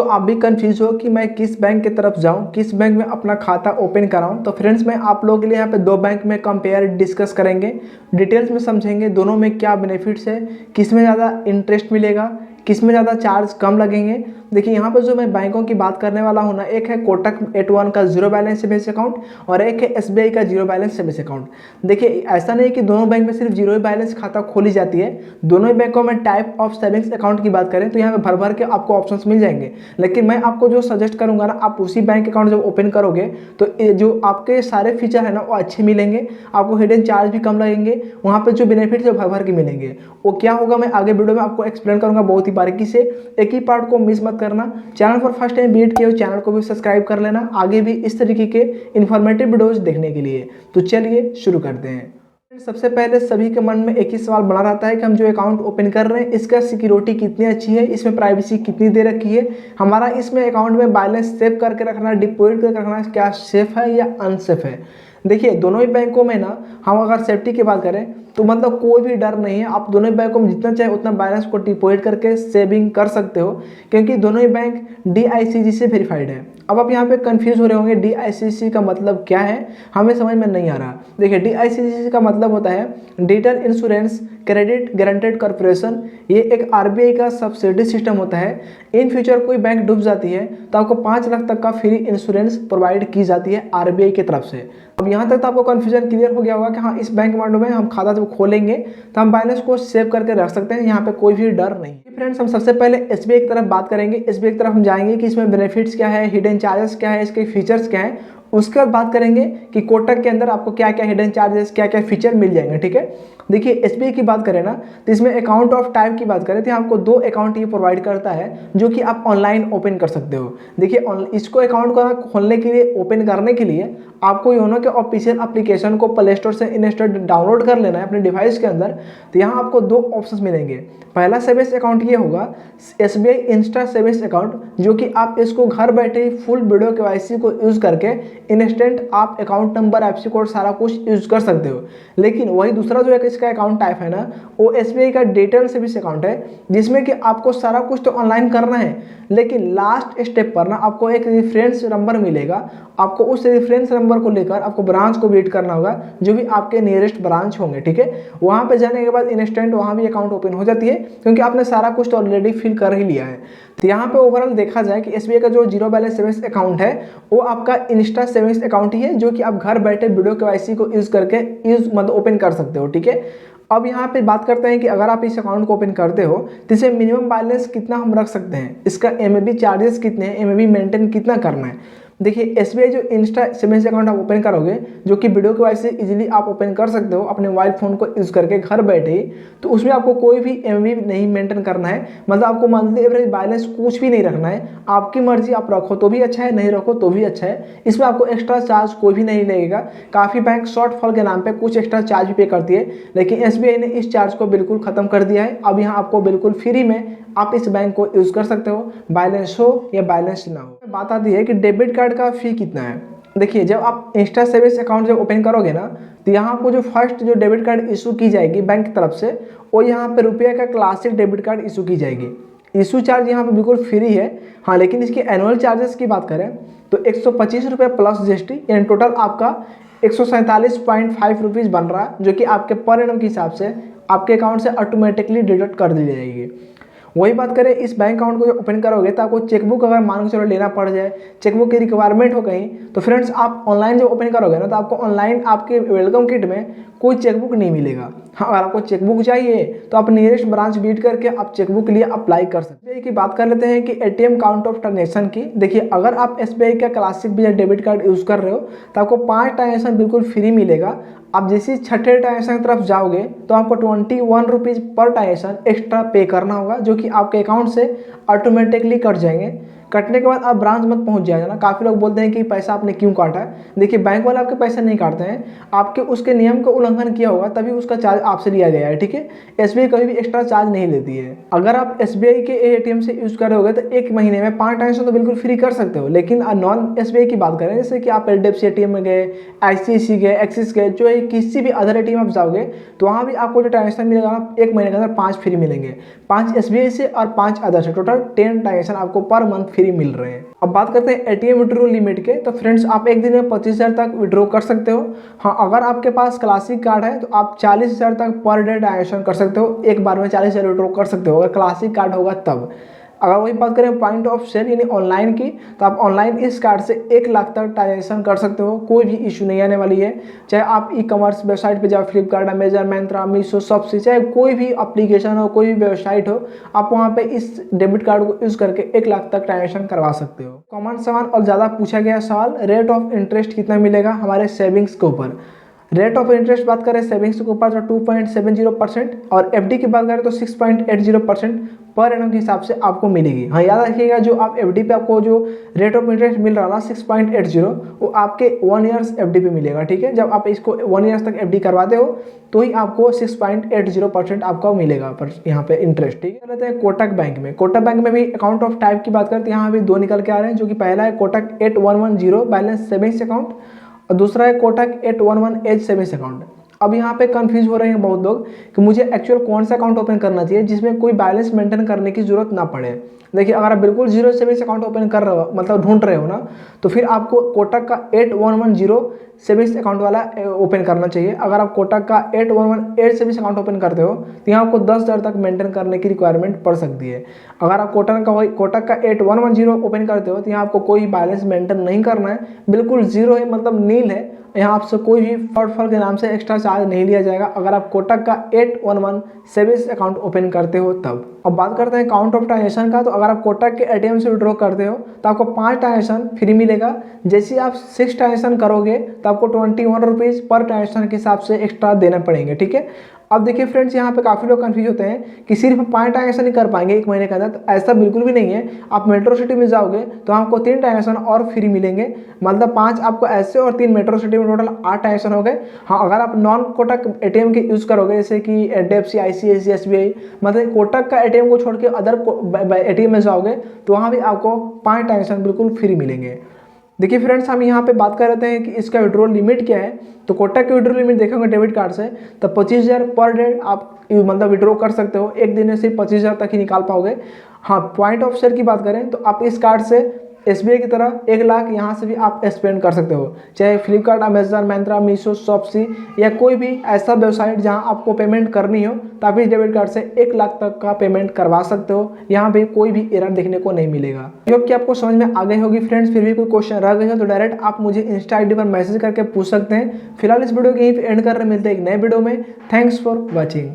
आप भी कंफ्यूज हो कि मैं किस बैंक की तरफ जाऊं, किस बैंक में अपना खाता ओपन कराऊं। तो फ्रेंड्स मैं आप लोगों के लिए यहाँ पे दो बैंक में कंपेयर डिस्कस करेंगे, डिटेल्स में समझेंगे दोनों में क्या बेनिफिट्स है, किस में ज़्यादा इंटरेस्ट मिलेगा, किस में ज़्यादा चार्ज कम लगेंगे। देखिए यहाँ पर जो मैं बैंकों की बात करने वाला हूँ ना, एक है कोटक 81 का जीरो बैलेंस सेविंग्स अकाउंट और एक है एसबीआई का जीरो बैलेंस सेविंग्स अकाउंट। देखिए ऐसा नहीं कि दोनों बैंक में सिर्फ जीरो बैलेंस खाता खोली जाती है, दोनों ही बैंकों में टाइप ऑफ सेविंग्स अकाउंट की बात करें तो यहाँ पे भर भर के आपको ऑप्शंस मिल जाएंगे। लेकिन मैं आपको जो सजेस्ट करूंगा ना, आप उसी बैंक अकाउंट जब ओपन करोगे तो ये जो आपके सारे फीचर है ना वो अच्छे मिलेंगे, आपको हिडन चार्ज भी कम लगेंगे, वहाँ पे जो बेनिफिट है भर भर के मिलेंगे। वो क्या होगा मैं आगे वीडियो में आपको एक्सप्लेन करूंगा बहुत ही बारीकी से, एक ही पार्ट को मिस मत करना। चैनल पर फर्स्ट टाइम विजिट किए हो चैनल को भी सब्सक्राइब कर लेना आगे भी इस तरीके के इन्फॉर्मेटिव वीडियोज देखने के लिए। तो चलिए शुरू करते हैं। सबसे पहले सभी के मन में एक ही सवाल बना रहता है कि हम जो अकाउंट ओपन कर रहे हैं इसका सिक्योरिटी कितनी अच्छी है, इसमें प्राइवेसी कितनी दे रखी है, हमारा इसमें अकाउंट में बैलेंस सेव करके रखना, डिपॉजिट करके रखना क्या सेफ है या अनसेफ है। देखिए दोनों ही बैंकों में ना हम अगर सेफ्टी की बात करें तो मतलब कोई भी डर नहीं है, आप दोनों ही बैंकों में जितना चाहे उतना बैलेंस को डिपॉजिट करके सेविंग कर सकते हो, क्योंकि दोनों ही बैंक DICGC से वेरीफाइड है। अब आप यहाँ पे कंफ्यूज हो रहे होंगे DICGC का मतलब क्या है, हमें समझ में नहीं आ रहा। देखिए DICGC का मतलब होता है digital insurance credit guaranteed corporation. ये एक RBI का सब्सिडी सिस्टम होता है। इन फ्यूचर कोई बैंक डूब जाती है तो आपको 5 लाख तक का फ्री इंश्योरेंस प्रोवाइड की जाती है RBI की तरफ से। अब यहाँ तक तो आपको कन्फ्यूजन क्लियर हो गया होगा कि हाँ इस बैंक अकाउंट में हम खाता जब खोलेंगे तो हम बैलेंस को सेव करके रख सकते हैं, यहाँ पे कोई भी डर नहीं। फ्रेंड्स हम सबसे पहले SBI की तरफ बात करेंगे, SBI की तरफ हम जाएंगे कि इसमें बेनिफिट्स क्या है, हिडन चार्जेस क्या है, इसके फीचर्स क्या है। उसके बाद बात करेंगे कि कोटक के अंदर आपको क्या क्या हिडन चार्जेस क्या क्या फीचर मिल जाएंगे। ठीक है, देखिए SBI की बात करें ना तो इसमें अकाउंट ऑफ टाइप की बात करें तो आपको 2 अकाउंट ये प्रोवाइड करता है जो कि आप ऑनलाइन ओपन कर सकते हो। देखिए इसको अकाउंट को खोलने के लिए, ओपन करने के लिए आपको योनो के ऑफिशियल एप्लीकेशन को प्ले स्टोर से इंस्टॉल डाउनलोड कर लेना है अपने डिवाइस के अंदर। तो यहाँ आपको 2 ऑप्शंस मिलेंगे। पहला सेविंग्स अकाउंट ये होगा SBI इंस्टा सेविंग्स अकाउंट, जो कि आप इसको घर बैठे ही फुल वीडियो KYC को यूज़ करके इंस्टेंट आप अकाउंट नंबर, एफसी कोड सारा कुछ यूज़ कर सकते हो। लेकिन वही दूसरा जो इसका अकाउंट टाइप है ना वो SBI का डिजिटल सेविंग्स अकाउंट है, जिसमें कि आपको सारा कुछ तो ऑनलाइन करना है, लेकिन लास्ट स्टेप पर ना आपको एक रेफरेंस नंबर मिलेगा। आपको उस रेफरेंस नंबर को लेकर आपको ब्रांच को विजिट करना होगा जो भी आपके नियरेस्ट ब्रांच होंगे। ठीक है, वहाँ पे जाने के बाद इंस्टेंट वहाँ भी अकाउंट ओपन हो जाती है, क्योंकि आपने सारा कुछ तो ऑलरेडी फिल कर ही लिया है। तो यहाँ पे ओवरऑल देखा जाए कि SBI का जो जीरो बैलेंस सेविंग्स अकाउंट है वो आपका इंस्टा सेविंग्स अकाउंट ही है, जो कि आप घर बैठे वीडियो KYC को यूज़ करके मतलब ओपन कर सकते हो। ठीक है, अब यहाँ पे बात करते हैं कि अगर आप इस अकाउंट को ओपन करते हो तो इसे मिनिमम बैलेंस कितना हम रख सकते हैं, इसका MAB चार्जेस कितने हैं, MAB मेंटेन कितना करना है। देखिए SBI जो इंस्टा सेविंग्स अकाउंट आप ओपन करोगे, जो कि वीडियो KYC इजीली आप ओपन कर सकते हो अपने मोबाइल फ़ोन को यूज़ करके घर बैठे ही, तो उसमें आपको कोई भी MAB नहीं मेंटेन करना है। मतलब आपको मंथली एवरेज बैलेंस कुछ भी नहीं रखना है, आपकी मर्जी, आप रखो तो भी अच्छा है, नहीं रखो तो भी अच्छा है। इसमें आपको एक्स्ट्रा चार्ज कोई भी नहीं लगेगा। काफ़ी बैंक शॉर्टफॉल के नाम पर कुछ एक्स्ट्रा चार्ज भी पे करती है, लेकिन SBI ने इस चार्ज को बिल्कुल ख़त्म कर दिया है। अब यहाँ आपको बिल्कुल फ्री में आप इस बैंक को यूज़ कर सकते हो, बैलेंस हो या बैलेंस ना हो। बात आती है कि डेबिट कार्ड का फी कितना है। देखिए जब आप इंस्टा सेविंग्स अकाउंट जब ओपन करोगे ना तो यहाँ आपको जो फर्स्ट जो डेबिट कार्ड इशू की जाएगी बैंक की तरफ से, वो यहाँ पे रुपये का क्लासिक डेबिट कार्ड इशू की जाएगी। इशू चार्ज यहाँ पे बिल्कुल फ्री है। हाँ, लेकिन इसके एनुअल चार्जेस की बात करें तो 125 रुपये प्लस GST, यानी टोटल आपका 147.5 रुपीज़ बन रहा है, जो कि आपके पर एनम के हिसाब से आपके अकाउंट से ऑटोमेटिकली डिडक्ट कर दी जाएगी। वही बात करें इस बैंक अकाउंट को जब ओपन करोगे तो आपको चेकबुक अगर मान के चलो लेना पड़ जाए, चेकबुक की रिक्वायरमेंट हो कहीं, तो फ्रेंड्स आप ऑनलाइन जब ओपन करोगे ना तो आपको ऑनलाइन आपके वेलकम किट में कोई चेकबुक नहीं मिलेगा। हाँ, अगर आपको चेकबुक चाहिए तो आप नियरेस्ट ब्रांच विजिट करके आप चेकबुक के लिए अप्लाई कर सकते हैं। की बात कर लेते हैं कि ATM काउंट ऑफ ट्रांजेक्शन की। देखिए अगर आप SBI का classic visa debit card use कर रहे हो तो आपको 5 ट्रांजेक्शन बिल्कुल फ्री मिलेगा। आप जैसे 6ठे ट्रांजेक्शन की तरफ जाओगे तो आपको 21 रुपीज़ पर ट्रांजेक्शन एक्स्ट्रा पे करना होगा, जो कि आपके अकाउंट से ऑटोमेटिकली कट जाएंगे। कटने के बाद आप ब्रांच मत पहुंच जाएगा ना। काफ़ी लोग बोलते हैं कि पैसा आपने क्यों काटा है। देखिए बैंक वाले आपके पैसा नहीं काटते हैं, आपके उसके नियम का उल्लंघन किया होगा तभी उसका चार्ज आपसे लिया गया है। ठीक है, SBI कभी भी एक्स्ट्रा चार्ज नहीं लेती है। अगर आप SBI के ATM से यूज़ करोगे तो 1 महीने में 5 ट्रांजेक्शन तो बिल्कुल फ्री कर सकते हो। लेकिन नॉन SBI की बात करें, जैसे कि आप HDFC ATM में गए, ICICI गए, एक्सिस गए, जो किसी भी अदर ATM आप जाओगे तो वहाँ भी आपको जो ट्रांजेक्शन मिलेगा ना 1 महीने के अंदर 5 फ्री मिलेंगे। 5 SBI से और 5 अदर से, टोटल 10 ट्रांजेक्शन आपको पर मंथ फ्री मिल रहे हैं। अब बात करते हैं एटीएम विड्रॉ लिमिट के। तो फ्रेंड्स आप एक दिन में 25,000 तक विड्रॉ कर सकते हो। हाँ, अगर आपके पास क्लासिक कार्ड है तो आप 40,000 तक पर डे ट्रांजेक्शन कर सकते हो, एक बार में 40,000 विड्रॉ कर सकते हो अगर क्लासिक कार्ड होगा तब। अगर वही बात करें पॉइंट ऑफ सेल यानी ऑनलाइन की, तो आप ऑनलाइन इस कार्ड से 1 लाख तक ट्रांजेक्शन कर सकते हो, कोई भी इशू नहीं आने वाली है। चाहे आप ई कॉमर्स वेबसाइट पे जाओ, फ्लिपकार्ट, अमेजन, मिंत्रा, मीशो, शॉपसी, चाहे कोई भी एप्लीकेशन हो, कोई भी वेबसाइट हो, आप वहाँ पे इस डेबिट कार्ड को यूज़ करके 1 लाख तक ट्रांजेक्शन करवा सकते हो। कॉमन सवाल और ज़्यादा पूछा गया सवाल, रेट ऑफ इंटरेस्ट कितना मिलेगा हमारे सेविंग्स के ऊपर। रेट ऑफ इंटरेस्ट बात करें सेविंग्स के ऊपर तो 2.70% और एफडी की बात करें तो 6.80% पर एनम के हिसाब से आपको मिलेगी। हाँ, याद रखिएगा जो आप एफडी पे आपको जो रेट ऑफ इंटरेस्ट मिल रहा है ना 6.80, वो आपके 1 ईयर्स एफडी पे मिलेगा। ठीक है, जब आप इसको 1 ईयर्स तक एफडी करवाते हो तो ही आपको 6.80% आपका मिलेगा पर यहाँ पे इंटरेस्ट। ठीक है, रहते हैं कोटक बैंक में। कोटक बैंक में भी अकाउंट ऑफ टाइप की बात करते हैं, यहाँ भी 2 निकल के आ रहे हैं, जो कि पहला है कोटक 8110 बैलेंस सेविंग्स अकाउंट और दूसरा है कोटक 811 एज सेविंग्स अकाउंट। अब यहाँ पे कंफ्यूज हो रहे हैं बहुत लोग कि मुझे एक्चुअल कौन सा अकाउंट ओपन करना चाहिए जिसमें कोई बैलेंस मेंटेन करने की जरूरत ना पड़े। देखिए, अगर आप बिल्कुल जीरो सेविंग्स अकाउंट ओपन कर रहे हो, मतलब ढूंढ रहे हो ना, तो फिर आपको कोटक का 8110 सेविंग्स अकाउंट वाला ओपन करना चाहिए। अगर आप कोटक का 8118 सेविंग्स अकाउंट ओपन करते हो तो यहाँ आपको 10,000 तक मेंटेन करने की रिक्वायरमेंट पड़ सकती है। अगर आप कोटक का 8110 ओपन करते हो तो यहाँ आपको कोई बैलेंस मेंटेन नहीं करना है, बिल्कुल जीरो है, मतलब नील है। यहाँ आपसे कोई भी शॉर्टफॉल के नाम से एक्स्ट्रा चार्ज नहीं लिया जाएगा अगर आप कोटक का 811 सेविंग्स अकाउंट ओपन करते हो तब। अब बात करते हैं काउंट ऑफ ट्रांजेक्शन का। तो अगर आप कोटक के एटीएम से विड्रॉ करते हो तो आपको 5 ट्रांजेक्शन फ्री मिलेगा। जैसे आप 6 ट्रांजेक्शन करोगे तो आपको 21 रुपीज़ पर ट्रांजेक्शन के हिसाब से एक्स्ट्रा देना पड़ेंगे। ठीक है, अब देखिए फ्रेंड्स, यहाँ पे काफ़ी लोग कंफ्यूज होते हैं कि सिर्फ 5 ट्रांजेक्शन ही कर पाएंगे 1 महीने के अंदर। तो ऐसा बिल्कुल भी नहीं है। आप मेट्रो सिटी में जाओगे तो आपको 3 ट्रांजेक्शन और फ्री मिलेंगे, मतलब 5 आपको ऐसे और 3 मेट्रो सिटी में, टोटल 8 ट्रांजेक्शन हो गए। हाँ, अगर आप नॉन कोटक एटीएम के यूज़ करोगे जैसे कि एचडीएफसी, आईसीआईसीआई, एसबीआई, मतलब कोटक का एटीएम को छोड़ के अदर एटीएम में जाओगे तो वहाँ भी आपको 5 ट्रांजेक्शन बिल्कुल फ्री मिलेंगे। देखिए फ्रेंड्स, हम यहाँ पे बात कर रहे हैं कि इसका विड्रॉल लिमिट क्या है। तो कोटक की विड्रॉल लिमिट देखेंगे डेबिट कार्ड से तो 25,000 पर डे आप मतलब विड्रॉ कर सकते हो। एक दिन में सिर्फ 25,000 तक ही निकाल पाओगे। हाँ, पॉइंट ऑफ सेल की बात करें तो आप इस कार्ड से एसबीआई की तरह 1 लाख यहाँ से भी आप स्पेंड कर सकते हो, चाहे फ्लिपकार्ट, अमेजन, मिंत्रा, मीशो, शॉपसी या कोई भी ऐसा वेबसाइट जहाँ आपको पेमेंट करनी हो तो आप इस डेबिट कार्ड से 1 लाख तक का पेमेंट करवा सकते हो। यहाँ पे कोई भी एरर देखने को नहीं मिलेगा। क्योंकि आपको समझ में आ गई होगी फ्रेंड्स। फिर भी कोई क्वेश्चन रह गया तो डायरेक्ट आप मुझे इंस्टा आईडी पर मैसेज करके पूछ सकते हैं। फिलहाल इस वीडियो को यहीं पे एंड कर रहे हैं, मिलते हैं एक नए वीडियो में। Thanks for watching.